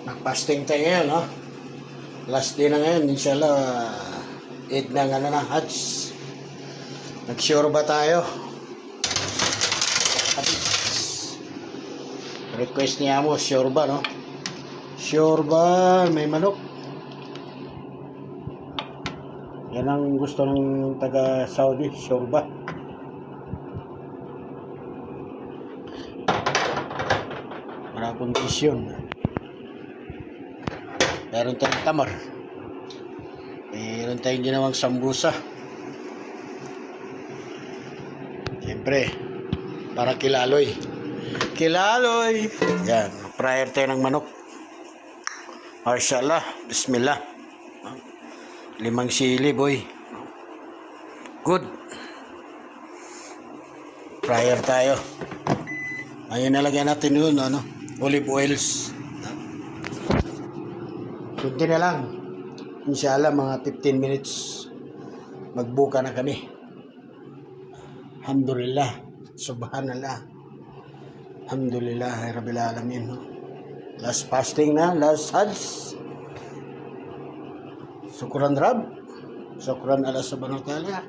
Nag-fasting tayo ngayon, no? Last day na ngayon, inshallah, Eid ng Hajj. Nag-sure ba tayo? Request niya mo, sure ba, no? Sure ba, may manok? Yan ang gusto ng taga Saudi, sure ba? Para kondisyon. Meron tayong tamar. Meron tayong ginawang sambusa. Siyempre, para kilaloy. Kilaloy! Yan, fryer tayo ng manok. Mashallah, bismillah. 5 sili, boy. Good. Fryer tayo. Ayun, nalagyan natin yun, ano? Olive oils. Kunti na lang. Inshallah, mga 15 minutes. Magbuka na kami. Alhamdulillah. Subhanallah. Alhamdulillah. Rabbil alamin. Last fasting na. Last Hajj. Syukran Rab. Syukran Allah subhanahu wa ta'ala.